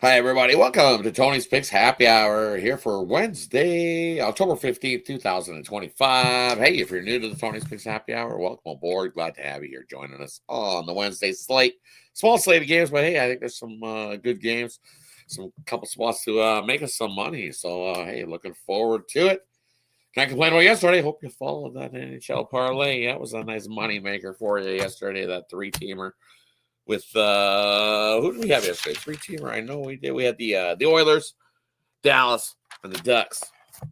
Hi, everybody. Welcome to Tony's Picks Happy Hour here for Wednesday, October 15th, 2025. Hey, if you're new to the Tony's Picks Happy Hour, welcome aboard. Glad to have you here joining us on the Wednesday slate. Small slate of games, but hey, I think there's some good games, some couple spots to make us some money. So, hey, looking forward to it. Can't complain about yesterday. Hope you followed that NHL parlay. That was a nice money maker for you yesterday, that three-teamer. With who did we have yesterday? Three-teamer. I know we did. We had the Oilers, Dallas, and the Ducks.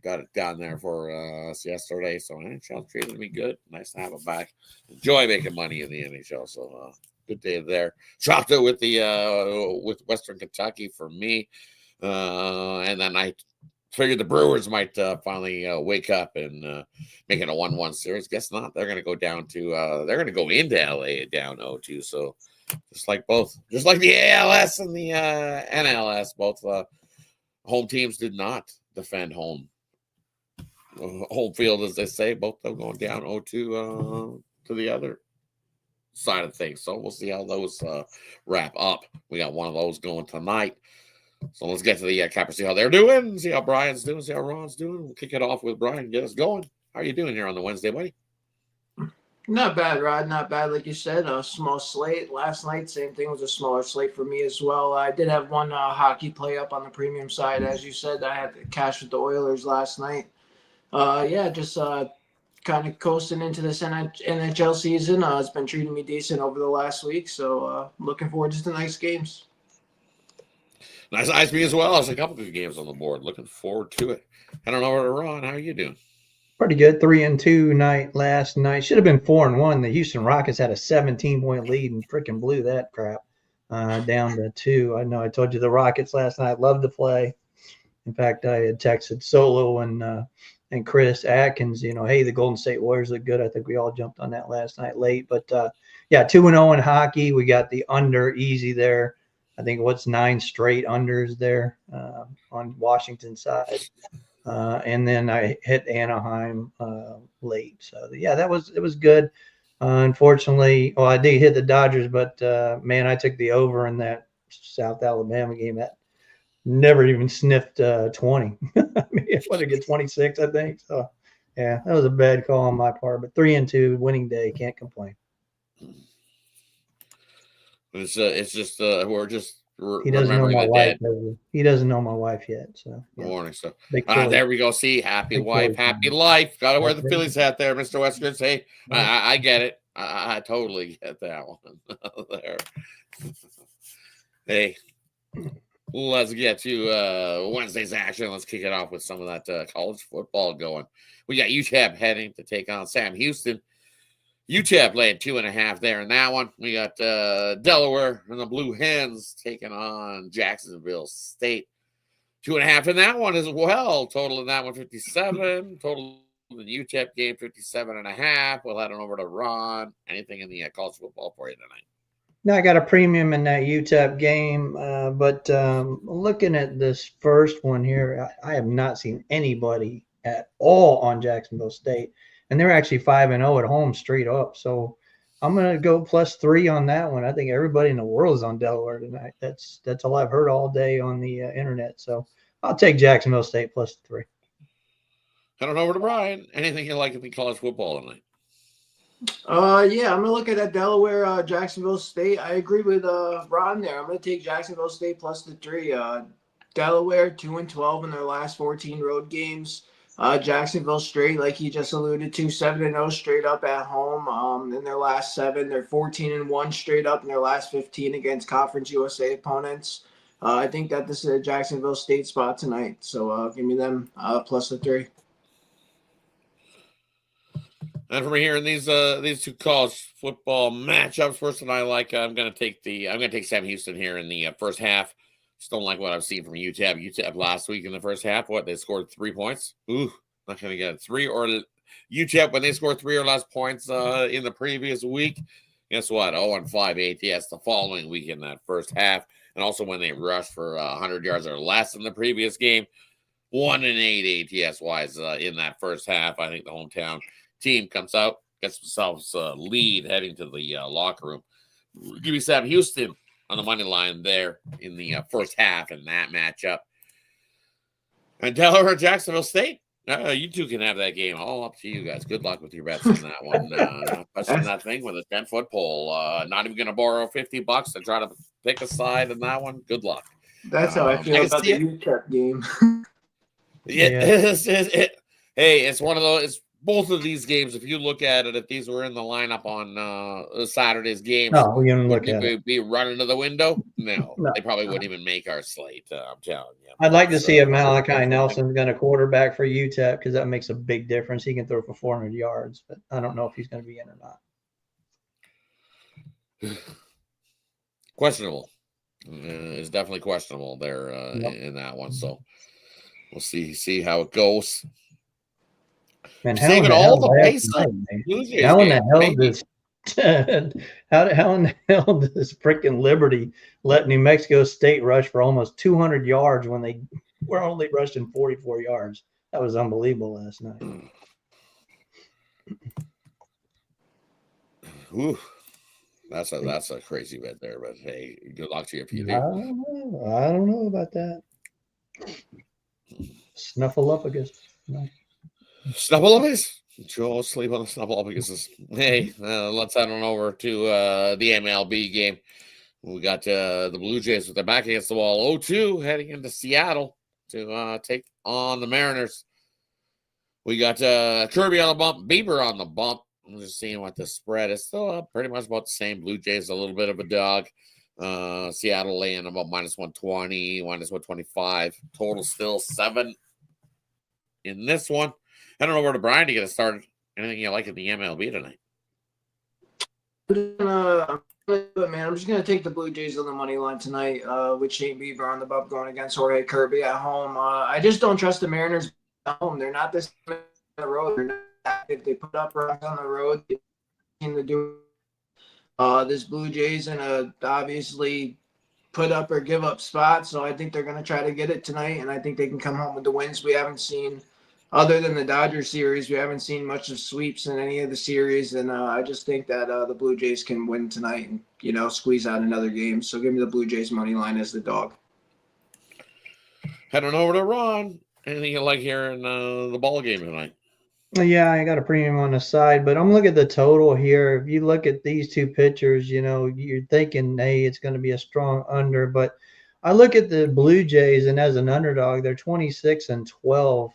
Got it down there for us yesterday. So NHL treated me good. Nice to have it back. Enjoy making money in the NHL. So good day there. Shocked it with the with Western Kentucky for me, and then I figured the Brewers might finally wake up and make it a 1-1 series. Guess not. They're going to go down to they're going to go into LA down 0-2. So. Just like the ALS and the NLS, both home teams did not defend home field, as they say. Both of them going down 0-2 to the other side of things. So we'll see how those wrap up. We got one of those going tonight. So let's get to the capper, see how they're doing, see how Brian's doing, see how Ron's doing. We'll kick it off with Brian, get us going. How are you doing here on the Wednesday, buddy? Not bad, Rod. Not bad. Like you said, a small slate. Last night, same thing, was a smaller slate for me as well. I did have one hockey play up on the premium side. As you said, I had to cash with the Oilers last night. Just kind of coasting into this NHL season. It's been treating me decent over the last week, so looking forward to the nice games. Nice me as well. There's a couple good games on the board. Looking forward to it. I don't know where to Ron. How are you doing? Pretty good. 3-2 night last night. Should have been 4-1. The Houston Rockets had a 17-point lead and freaking blew that crap down to 2. I know I told you the Rockets last night. Loved to play. In fact, I had texted Solo and Chris Atkins, hey, the Golden State Warriors look good. I think we all jumped on that last night late. But, 2-0 in hockey. We got the under easy there. I think 9 straight unders there on Washington's side. And then I hit Anaheim late. So, it was good. Unfortunately, I did hit the Dodgers, but, man, I took the over in that South Alabama game. That never even sniffed 20. I mean, it would get 26, I think. So, yeah, that was a bad call on my part. But 3-2, winning day, can't complain. It's just we're just he doesn't know my wife. He doesn't know my wife yet. So good morning. So there we go. See, happy wife, happy life. Got to wear the Phillies hat there, Mr. Westgate. Hey, I get it. I totally get that one there. Hey, let's get to Wednesday's action. Let's kick it off with some of that college football going. We got UTEP heading to take on Sam Houston. UTEP laying 2.5 there in that one. We got Delaware and the Blue Hens taking on Jacksonville State. 2.5 in that one as well. Total in that one 57. Total in the UTEP game 57.5. We'll head on over to Ron. Anything in the college football for you tonight? No, I got a premium in that UTEP game, but looking at this first one here, I have not seen anybody at all on Jacksonville State. And they're actually 5-0 at home straight up. So I'm going to go +3 on that one. I think everybody in the world is on Delaware tonight. That's all I've heard all day on the internet. So I'll take Jacksonville State +3. Head on over to Brian. Anything you like in the college football tonight? I'm going to look at that Delaware, Jacksonville State. I agree with Ron there. I'm going to take Jacksonville State +3. Delaware 2-12 in their last 14 road games. Jacksonville Straight, like he just alluded to, 7-0 straight up at home. In their last 7, they're 14-1 straight up in their last 15 against Conference USA opponents. I think that this is a Jacksonville State spot tonight, so give me them +3. And from here in these two college football matchups, first one I like, I'm gonna take Sam Houston here in the first half. Just don't like what I've seen from UTEP. UTEP last week in the first half, they scored 3 points. Ooh, not going to get 3. Or UTEP, when they scored 3 or less points in the previous week, guess what? 0-5 ATS the following week in that first half. And also when they rushed for 100 yards or less in the previous game, 1-8 ATS-wise in that first half. I think the hometown team comes out, gets themselves a lead heading to the locker room. Give me Sam Houston on the money line there in the first half in that matchup. And Delaware, Jacksonville State. You two can have that game. All up to you guys. Good luck with your bets on that one. Touching that thing with a 10-foot pole. Not even going to borrow $50 to try to pick a side in that one. Good luck. That's how I feel about the UTEP game. Hey, it's one of those. It's both of these games. If you look at it, if these were in the lineup on Saturday's games, no, we didn't look at it. Be running to the window? No, they probably wouldn't even make our slate. I'm telling you. I'd like to see if Malachi Nelson's going to quarterback for UTEP because that makes a big difference. He can throw for 400 yards, but I don't know if he's going to be in or not. Questionable. It's definitely questionable there in that one. So we'll see how it goes. Man, how in the hell does freaking Liberty let New Mexico State rush for almost 200 yards when they were only rushing 44 yards? That was unbelievable last night. Ooh, that's a crazy bet there, but hey, good luck to you if you do. I don't know about that. Snuffleupagus. No. Snuffleupagus? Joe, sleep on the Snuffleupagus. Hey, let's head on over to the MLB game. We got the Blue Jays with their back against the wall. 0-2 heading into Seattle to take on the Mariners. We got Kirby on the bump, Bieber on the bump. I'm just seeing what the spread is. Still pretty much about the same. Blue Jays a little bit of a dog. Seattle laying about -120, -125. Total still 7 in this one. I don't know where to Brian to get it started. Anything you like in the MLB tonight? Man, I'm just gonna take the Blue Jays on the money line tonight. With Shane Bieber on the bump going against Jorge Kirby at home. I just don't trust the Mariners at home. They're not this on the road. They're not active. They put up runs on the road. They seem to do this Blue Jays in a obviously put up or give up spot. So I think they're gonna try to get it tonight, and I think they can come home with the wins. We haven't seen. Other than the Dodgers series, we haven't seen much of sweeps in any of the series, and I just think that the Blue Jays can win tonight and, squeeze out another game. So give me the Blue Jays money line as the dog. Heading over to Ron. Anything you like here in the ball game tonight? Yeah, I got a premium on the side, but I'm looking at the total here. If you look at these two pitchers, you're thinking, hey, it's going to be a strong under, but I look at the Blue Jays, and as an underdog, they're 26-12.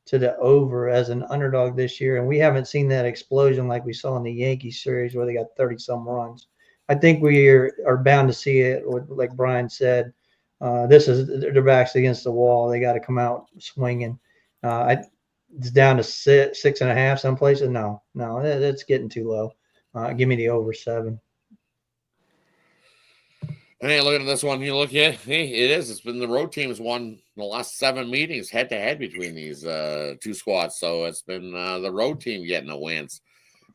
To the over as an underdog this year, and we haven't seen that explosion like we saw in the Yankees series where they got 30-some runs. I think we are bound to see it, like Brian said. This is their backs against the wall. They got to come out swinging. It's down to 6.5 some places. No, that's getting too low. Give me the over 7. Hey, looking at this one, you look at hey, it is. It's been the road teams won the last 7 meetings head to head between these two squads. So it's been the road team getting the wins.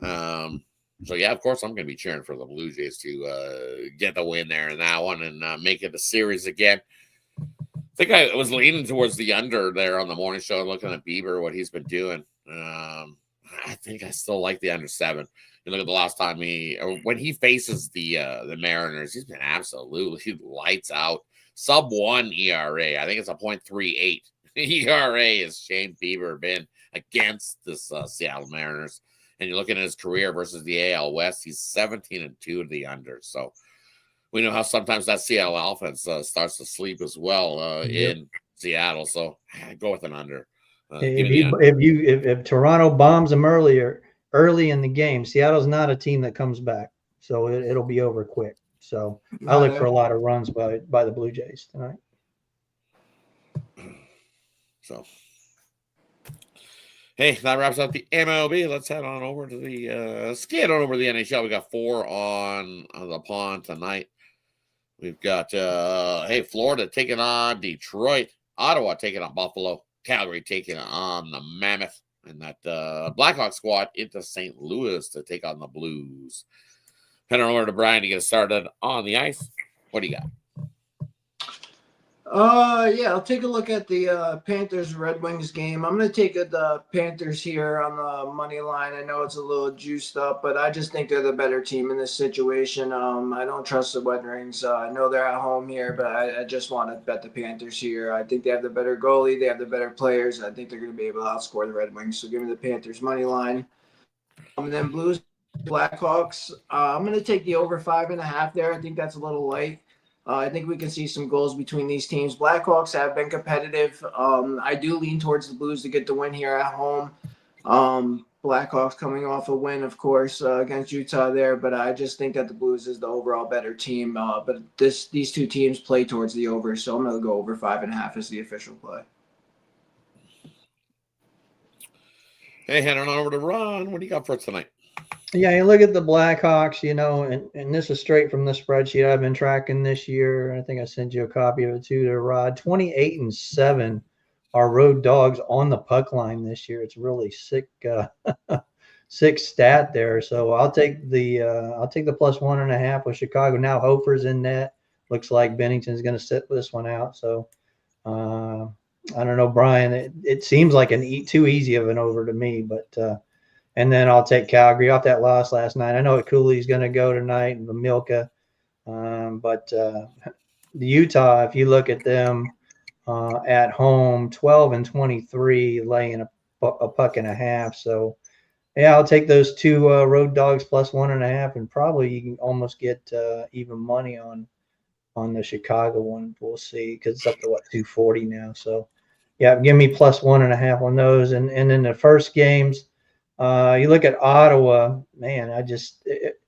So yeah, of course I'm going to be cheering for the Blue Jays to get the win there in that one and make it a series again. I think I was leaning towards the under there on the morning show, looking at Bieber, what he's been doing. I think I still like the under 7. You look at the last time when he faces the Mariners, he's been absolutely lights out. Sub-1 ERA. I think it's a .38 ERA is Shane Bieber been against this Seattle Mariners. And you're looking at his career versus the AL West, he's 17-2 to the under. So we know how sometimes that Seattle offense starts to sleep as well in Seattle. So go with an under. If Toronto bombs them early in the game, Seattle's not a team that comes back, so it'll be over quick. So I look for a lot of runs by the Blue Jays tonight. So, hey, that wraps up the MLB. Let's head on over to the skid on over to the NHL. We got 4 on the pond tonight. We've got Florida taking on Detroit, Ottawa taking on Buffalo, Calgary taking on the Mammoth, and that Blackhawk squad into St. Louis to take on the Blues. Heading over to Brian to get started on the ice. What do you got? Yeah, I'll take a look at the Panthers Red Wings game. I'm gonna take the Panthers here on the money line. I know it's a little juiced up, but I just think they're the better team in this situation. I don't trust the Red Wings. I know they're at home here, but I just want to bet the Panthers here. I think they have the better goalie, they have the better players. I think they're gonna be able to outscore the Red Wings. So give me the Panthers money line. And then Blues Blackhawks. I'm gonna take the over 5.5 there. I think that's a little light. I think we can see some goals between these teams. Blackhawks have been competitive. I do lean towards the Blues to get the win here at home. Blackhawks coming off a win, of course, against Utah there, but I just think that the Blues is the overall better team. But these two teams play towards the over, so I'm going to go over 5.5 as the official play. Hey, heading on over to Ron. What do you got for us tonight? Yeah, you look at the Blackhawks, and this is straight from the spreadsheet I've been tracking this year. I think I sent you a copy of it too, to Rod. 28-7 are road dogs on the puck line this year. It's really sick, sick stat there. So I'll take the plus 1.5 with Chicago. Now Hofer's in net. Looks like Bennington's going to sit this one out. So I don't know, Brian. It seems like too easy of an over to me, but. And then I'll take Calgary off that loss last night. I know Cooley's going to go tonight and Milka. But the Utah, if you look at them at home, 12-23, laying a 1.5. So, yeah, I'll take those two road dogs plus 1.5, and probably you can almost get even money on the Chicago one. We'll see, because it's up to, 240 now. So, yeah, give me plus 1.5 on those. And then the first games, you look at Ottawa, man,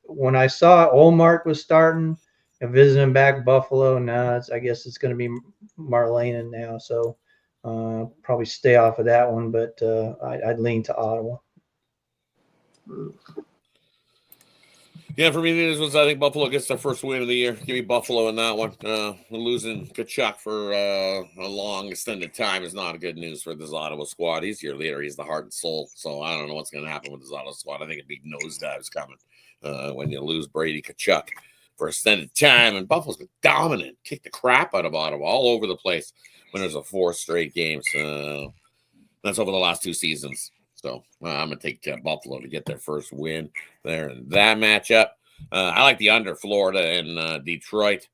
when I saw Olmark was starting and visiting back Buffalo, now I guess it's going to be Marlene now. So probably stay off of that one, but I'd lean to Ottawa. Yeah, for me, this was, I think Buffalo gets their first win of the year. Give me Buffalo in that one. Losing Kachuk for a long, extended time is not good news for this Ottawa squad. He's your leader. He's the heart and soul. So I don't know what's going to happen with this Ottawa squad. I think a big nosedive's coming when you lose Brady Kachuk for extended time. And Buffalo's been dominant, kicked the crap out of Ottawa all over the place when there's 4 straight games. That's over the last 2 seasons. So I'm going to take Buffalo to get their first win there in that matchup. I like the under Florida and Detroit.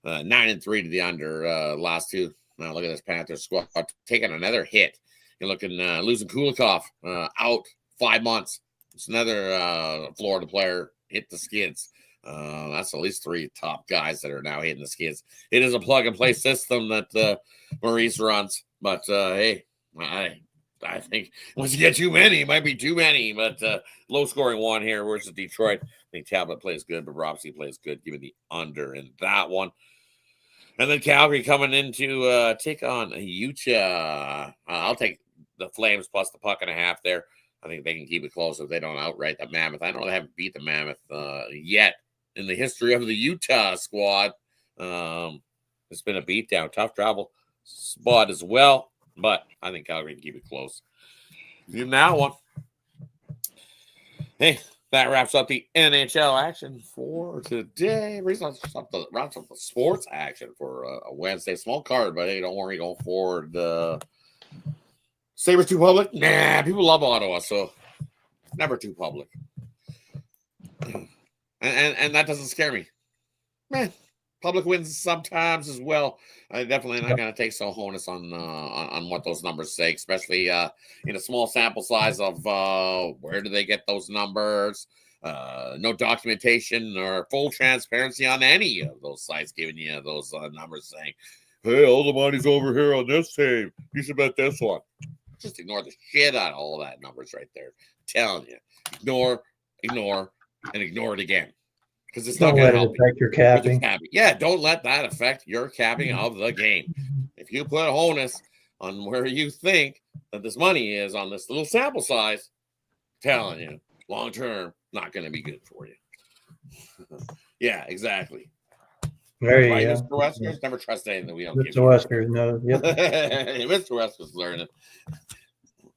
9-3 to the under last 2. Now look at this Panthers squad taking another hit. You're looking losing Kulikov out 5 months. It's another Florida player hit the skids. That's at least 3 top guys that are now hitting the skids. It is a plug-and-play system that Maurice runs. But, hey, I think once you get too many, it might be too many. But low-scoring one here versus Detroit. I think Talbot plays good, but Robsey plays good. Give me the under in that one. And then Calgary coming in to take on Utah. I'll take the Flames plus the 1.5 there. I think they can keep it close if they don't outright the Mammoth. I know they haven't beat the Mammoth yet in the history of the Utah squad. It's been a beatdown, tough travel spot as well. But I think Calgary can keep it close. In that one. Hey, that wraps up the NHL action for today. Wraps up the sports action for a Wednesday. Small card, but hey, don't worry, going forward. Sabres too public? Nah, people love Ottawa, so never too public. And that doesn't scare me. Man, public wins sometimes as well. I definitely not going to take so honus on what those numbers say, especially in a small sample size of where do they get those numbers. No documentation or full transparency on any of those sites giving you those numbers saying, hey, all the money's over here on this team. You should bet this one. Just ignore the shit out of all that numbers right there. I'm telling you. Ignore, and ignore it again. Because it's not going to help affect your capping. Yeah, don't let that affect your capping of the game. If you put onus on where you think that this money is on this little sample size, I'm telling you, long term, not going to be good for you. Yeah, exactly. There you right, go. Mr. Weskers, never trust anything that we don't give Mr. Weskers knows. Yep. Mr. Weskers learning.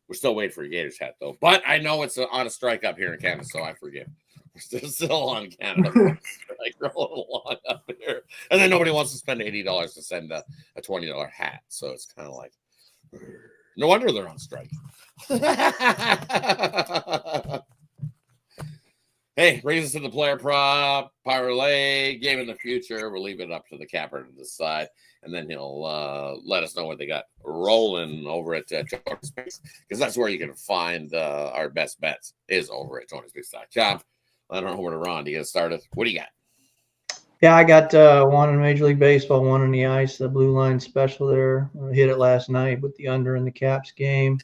We're still waiting for a Gators hat, though. But I know it's on a strike up here in Canada, so I forgive. We're still on Canada. Like rolling along up here. And then nobody wants to spend $80 to send a $20 hat. So it's kind of like, no wonder they're on strike. Hey, brings us to the player prop, parlay, game in the future. We'll leave it up to the capper to decide. And then he'll let us know what they got rolling over at Tony Speaks, because that's where you can find our best bets is over at TonySpeaks.com. I don't know where to run. Do you get started? What do you got? Yeah, I got one in Major League Baseball, one on the ice, the blue line special there. I hit it last night with the under in the Caps game,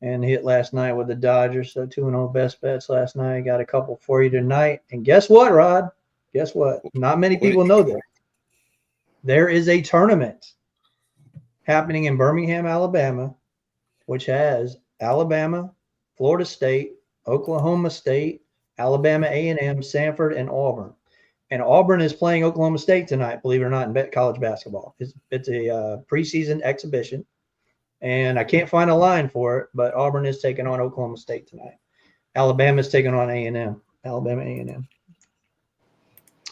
and hit last night with the Dodgers. So 2-0 best bets last night. Got a couple for you tonight. And guess what, Rod? Guess what? Not many people know this. There is a tournament happening in Birmingham, Alabama, which has Alabama, Florida State, Oklahoma State, Alabama A&M, Samford, and Auburn. And Auburn is playing Oklahoma State tonight, believe it or not, in college basketball. It's a preseason exhibition, and I can't find a line for it, but Auburn is taking on Oklahoma State tonight. Alabama is taking on A&M, Alabama A&M.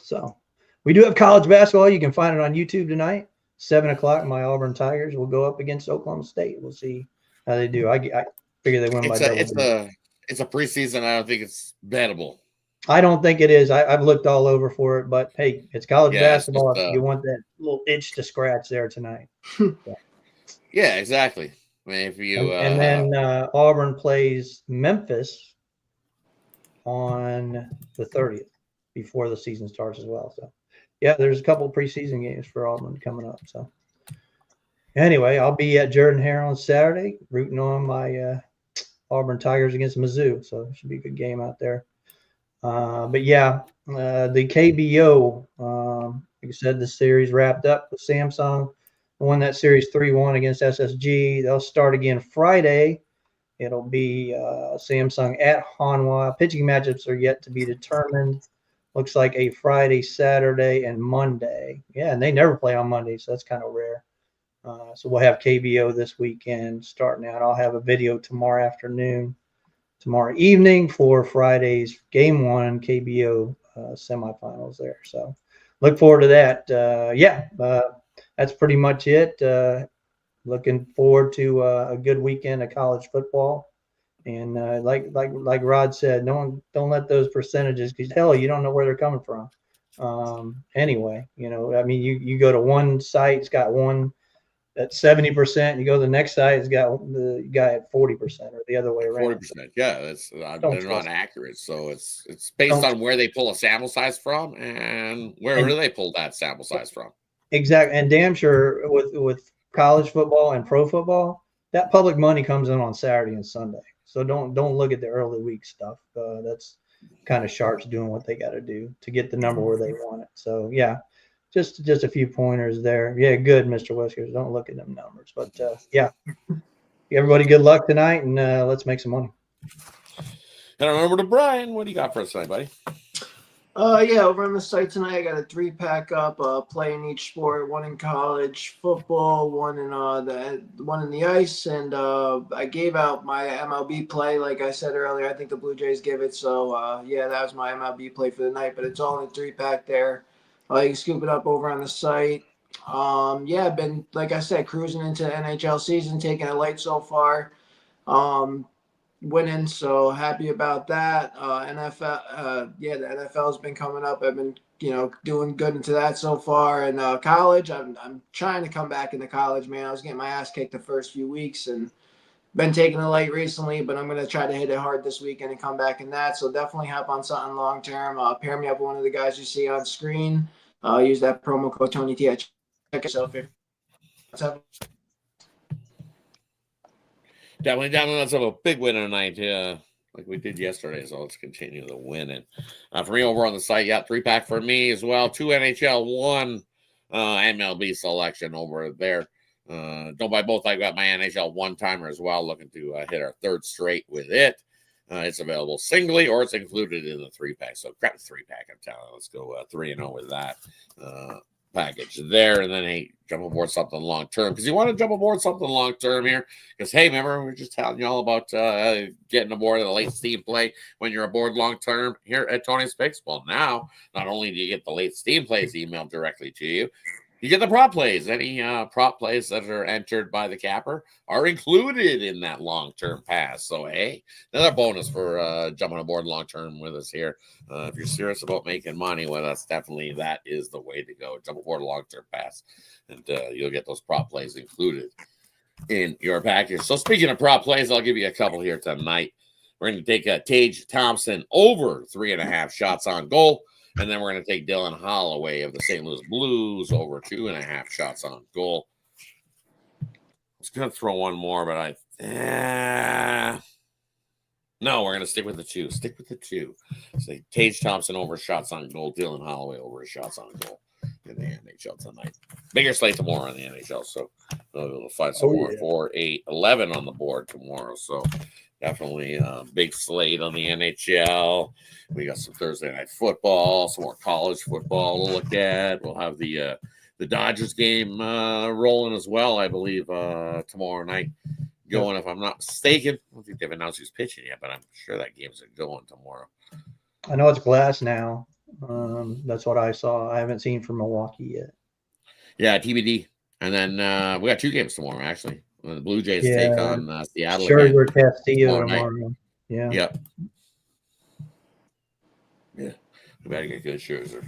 So we do have college basketball. You can find it on YouTube tonight, 7 o'clock. My Auburn Tigers will go up against Oklahoma State. We'll see how they do. I figure they win by double. It's a preseason. I don't think it's bettable. I don't think it is. I've looked all over for it, but hey, it's college basketball. It's just, you want that little itch to scratch there tonight. Yeah, exactly. I mean, if you and then Auburn plays Memphis on the 30th before the season starts as well. So yeah, there's a couple of preseason games for Auburn coming up. So anyway, I'll be at Jordan Hare on Saturday, rooting on my Auburn Tigers against Mizzou. So it should be a good game out there. But yeah, the KBO, like I said, the series wrapped up with Samsung. Won that series 3-1 against SSG. They'll start again Friday. It'll be Samsung at Hanwha. Pitching matchups are yet to be determined. Looks like a Friday, Saturday, and Monday. Yeah, and they never play on Monday, so that's kind of rare. So we'll have KBO this weekend starting out. I'll have a video tomorrow evening for Friday's Game 1 KBO semifinals there. So look forward to that. That's pretty much it. Looking forward to a good weekend of college football. And like Rod said, don't let those percentages, because hell, you don't know where they're coming from. Anyway, I mean, you go to one site, it's got one at 70%. You go to the next site, it's got the guy at 40%, or the other way around. 40%. Yeah, they're not accurate. So it's based on where they pull a sample size from, and where do they pull that sample size from? Exactly. And damn sure with college football and pro football, that public money comes in on Saturday and Sunday. So don't look at the early week stuff. That's kind of sharps doing what they got to do to get the number where they want it. So yeah, just a few pointers there. Yeah, good, Mr. Whiskers. Don't look at them numbers. But yeah, everybody good luck tonight, and let's make some money. And over to Brian. What do you got for us tonight, buddy? Yeah, over on the site tonight, I got a 3-pack up, playing each sport, one in college football, one in the ice, and I gave out my MLB play, like I said earlier. I think the Blue Jays give it, so yeah, that was my MLB play for the night, but it's all in a 3-pack there. You can scoop it up over on the site. Yeah, been, like I said, cruising into the NHL season, taking it light so far. Winning, so happy about that. NFL, the NFL has been coming up. I've been, doing good into that so far. And college, I'm trying to come back into college, man. I was getting my ass kicked the first few weeks and been taking it light recently, but I'm going to try to hit it hard this weekend and come back in that. So definitely hop on something long term. Pair me up with one of the guys you see on screen. Use that promo code TonyT. Check yourself here. Definitely, let's have a big winner tonight, like we did yesterday. So let's continue the winning. For me over on the site, 3-pack for me as well. 2 NHL, 1 MLB selection over there. Don't buy both. I got my NHL one-timer as well, looking to hit our 3rd straight with it. It's available singly, or it's included in the 3-pack. So grab the 3-pack, I'm telling you. Let's go 3-0 with that package there. And then, hey, jump aboard something long term, because you want to jump aboard something long term here. Because hey, remember we were just telling you all about getting aboard the late Steam play when you're aboard long term here at Tony's Picks. Well, now not only do you get the late Steam plays emailed directly to you, you get the prop plays. Any prop plays that are entered by the capper are included in that long-term pass. So, hey, another bonus for jumping aboard long-term with us here. If you're serious about making money with us, definitely that is the way to go. Jump aboard a long-term pass, and you'll get those prop plays included in your package. So, speaking of prop plays, I'll give you a couple here tonight. We're going to take Tage Thompson over 3.5 shots on goal. And then we're going to take Dylan Holloway of the St. Louis Blues over 2.5 shots on goal. I was going to throw one more, but no, we're going to stick with the two. Stick with the two. So Tage Thompson over shots on goal, Dylan Holloway over shots on goal in the NHL tonight. Bigger slate tomorrow in the NHL, so we'll find some more 4, 8, 11 on the board tomorrow. So definitely a big slate on the NHL. We got some Thursday night football, some more college football to look at. We'll have the Dodgers game rolling as well, I believe, tomorrow night. Going, if I'm not mistaken. I don't think they've announced who's pitching yet, but I'm sure that game's going tomorrow. I know it's glass now. That's what I saw. I haven't seen from Milwaukee yet. Yeah, TBD. And then we got 2 games tomorrow, actually. The Blue Jays take on Seattle. Scherzer Castillo tomorrow. Yeah. Yep. Yeah. We better get good Scherzer.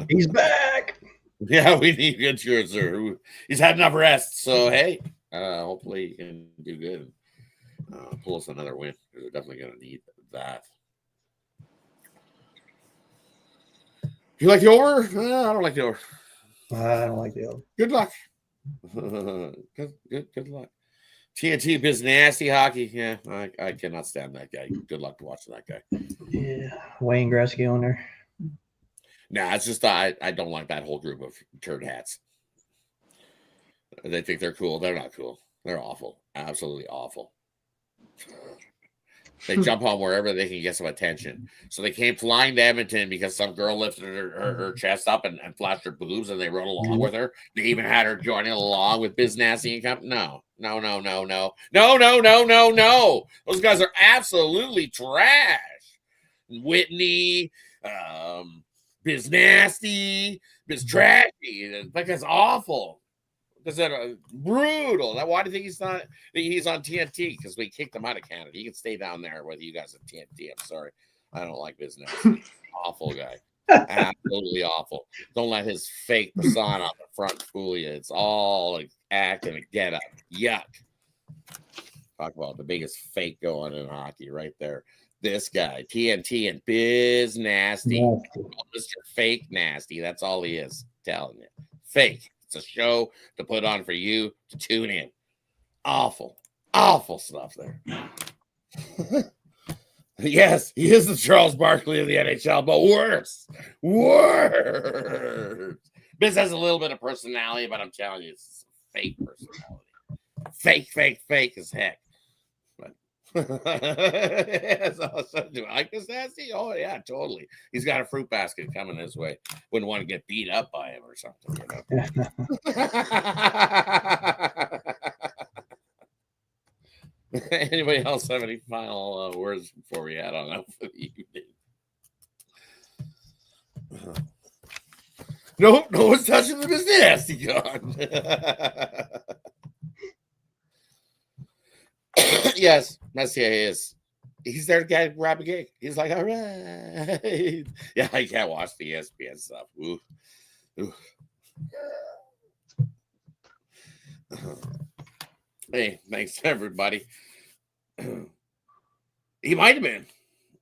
He's back. Yeah, we need good Scherzer. He's had enough rest. So, hey, hopefully he can do good and pull us another win. We're definitely going to need that. You like the over? I don't like the over. I don't like the over. Good luck. Good luck. TNT Biz Nasty Hockey. Yeah, I cannot stand that guy. Good luck to watching that guy. Yeah, Wayne Gretzky on there. Nah, it's just I don't like that whole group of turd hats. They think they're cool. They're not cool. They're awful. Absolutely awful. They jump on wherever they can get some attention. So they came flying to Edmonton because some girl lifted her chest up and flashed her boobs, and they rode along with her. They even had her joining along with Biz Nasty and company. No. Those guys are absolutely trash. Whitney, Biz Nasty, Biz Trashy. That guy's awful. Because they're brutal. Why do you think he's on TNT? Because we kicked him out of Canada. He can stay down there with you guys at TNT. I'm sorry. I don't like business. Awful guy. Absolutely awful. Don't let his fake persona up the front fool you. It's all like act and a get up. Yuck. Talk about the biggest fake going in hockey right there. This guy, TNT and Biz Nasty. Mr. Fake Nasty. That's all he is. Telling you. Fake. A show to put on for you to tune in. Awful stuff there. Yes, he is the Charles Barkley of the NHL, but worse. Biz has a little bit of personality, but I'm telling you, it's fake personality. Fake as heck. Do I like this nasty? Oh yeah, totally. He's got a fruit basket coming his way. Wouldn't want to get beat up by him or something, you know. Anybody else have any final words before we head on out for the evening? Nope, no one's touching the nasty gun. Yes, Messier is. He's there to grab a gig. He's like, all right. Yeah, I can't watch the ESPN stuff. Ooh. Hey, thanks everybody. He might have been.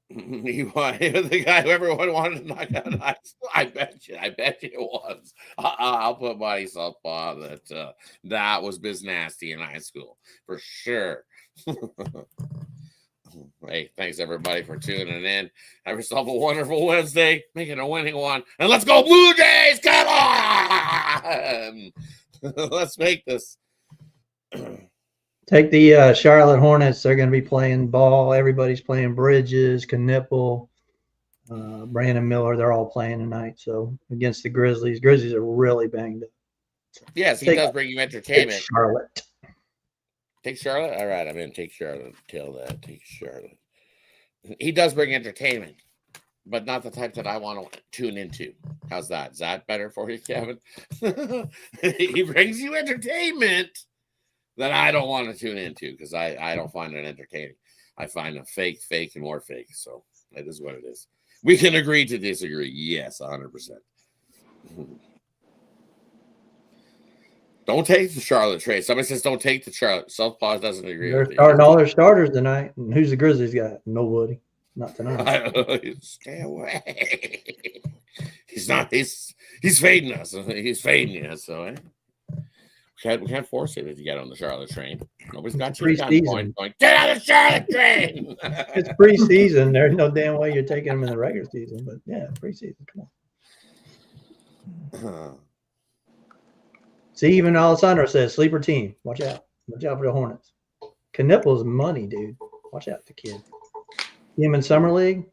The guy who everyone wanted to knock out in high school. I bet you it was. I'll put myself on that. That was Biz Nasty in high school for sure. Hey, thanks everybody for tuning in. Have yourself a wonderful Wednesday. Make it a winning one. And let's go Blue Jays! Come on! Let's make this. Take the Charlotte Hornets. They're going to be playing ball. Everybody's playing Bridges, Knipple, Brandon Miller. They're all playing tonight. So against the Grizzlies. Grizzlies are really banged up. Yes, he Take- does bring you Take entertainment. Charlotte. Take Charlotte? All right, I'm in. Take Charlotte. Kill that. Take Charlotte. He does bring entertainment, but not the type that I want to tune into. How's that? Is that better for you, Kevin? He brings you entertainment that I don't want to tune into because I don't find it entertaining. I find it fake, and more fake. So that is what it is. We can agree to disagree. Yes, 100%. Don't take the Charlotte trade. Somebody says don't take the Charlotte. Southpaw doesn't agree They're with it. starting all their starters tonight. And who's the Grizzlies got? Nobody. Not tonight. Stay away. He's not. He's fading us. He's fading us. So we can't force it if you get on the Charlotte train. Nobody's got you gun point going. Get on the Charlotte train. It's preseason. There's no damn way you're taking them in the regular season. But yeah, preseason. Come on. See, even Alessandro says sleeper team. Watch out. Watch out for the Hornets. Knipple's money, dude. Watch out, the kid. Him in summer league,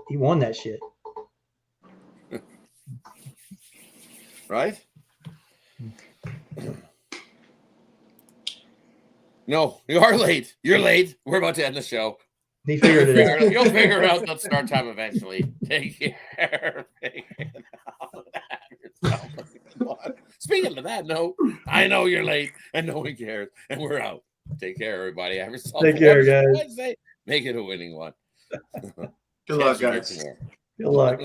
he won that shit. Right? No, you are late. You're late. We're about to end the show. He figured it out. You'll figure out the start time eventually. Take care. Speaking of that, no, I know you're late and no one cares. And we're out. Take care, everybody. Have yourself Take care, guys. Wednesday. Make it a winning one. Good luck, guys. Good luck.